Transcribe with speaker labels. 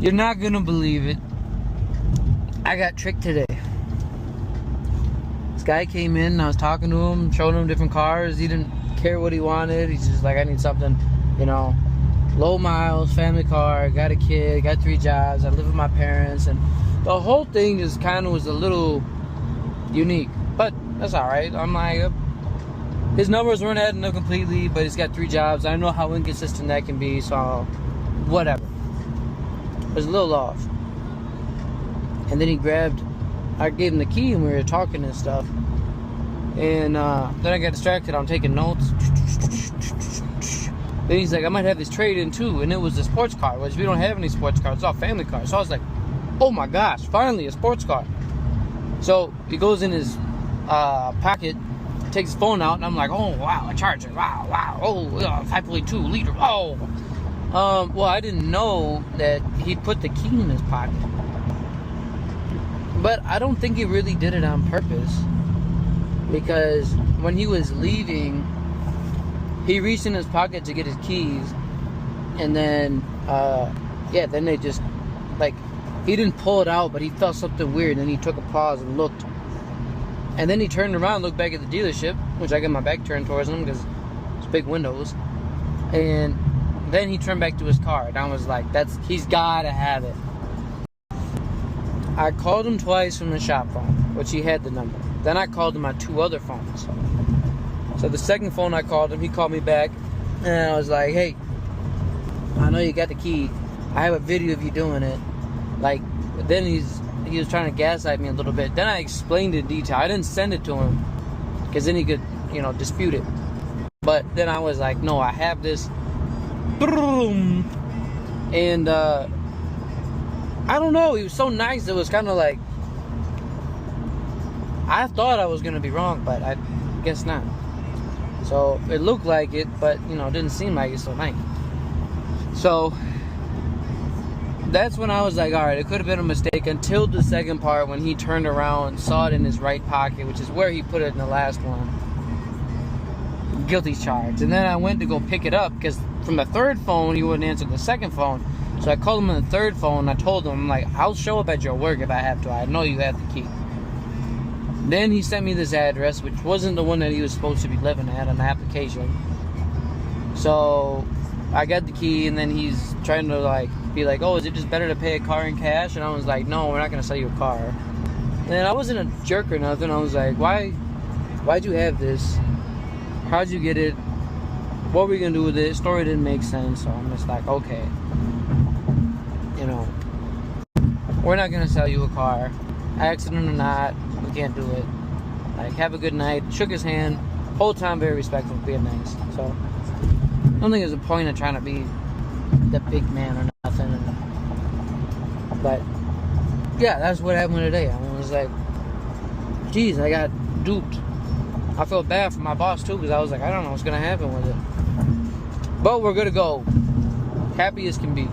Speaker 1: You're not gonna believe it. I got tricked today. This guy came in and I was talking to him, showing him different cars. He didn't care what he wanted. He's just like, I need something, you know, low miles, family car, got a kid, got 3 jobs, I live with my parents, and the whole thing just kind of was a little unique, but that's all right. I'm like, his numbers weren't adding up completely, but he's got 3 jobs. I know how inconsistent that can be, so whatever. It was a little off. And then I gave him the key and we were talking and stuff. And then I got distracted. I'm taking notes. Then he's like, I might have this trade in too. And it was a sports car, which we don't have any sports cars. It's all family cars. So I was like, oh my gosh, finally a sports car. So he goes in his pocket, takes his phone out, and I'm like, oh wow, a charger. Wow. Oh, 5.2 liter. Oh. Well, I didn't know that he put the key in his pocket. But I don't think he really did it on purpose. Because when he was leaving, he reached in his pocket to get his keys. And then, then they just, like, he didn't pull it out, but he felt something weird. And then he took a pause and looked. And then he turned around and looked back at the dealership, which I got my back turned towards him because it's big windows. And then he turned back to his car. And I was like, he's got to have it. I called him twice from the shop phone, which he had the number. Then I called him my 2 other phones. So the second phone I called him, he called me back. And I was like, hey, I know you got the key. I have a video of you doing it. Like, then he was trying to gaslight me a little bit. Then I explained it in detail. I didn't send it to him because then he could, dispute it. But then I was like, no, I have this. And I don't know. He was so nice. It was kind of like, I thought I was going to be wrong, but I guess not. So it looked like it, but, it didn't seem like it so nice. So that's when I was like, all right, it could have been a mistake, until the second part when he turned around, saw it in his right pocket, which is where he put it in the last one. Guilty charge. And then I went to go pick it up because from the third phone, he wouldn't answer the second phone. So I called him on the third phone and I told him, I'm like, I'll show up at your work if I have to. I know you have the key. Then he sent me this address, which wasn't the one that he was supposed to be living at on the application. So I got the key, and then he's trying to be like, oh, is it just better to pay a car in cash? And I was like, no, we're not going to sell you a car. And I wasn't a jerk or nothing. I was like, why'd you have this? How'd you get it? What were we going to do with it? Story didn't make sense. So I'm just like, okay. We're not going to sell you a car. Accident or not, we can't do it. Like, have a good night. Shook his hand. Whole time very respectful, being nice. So I don't think there's a point of trying to be the big man or nothing. But yeah, that's what happened today. I was like, geez, I got duped. I felt bad for my boss too, because I was like, I don't know what's gonna happen with it. But we're gonna go happy as can be.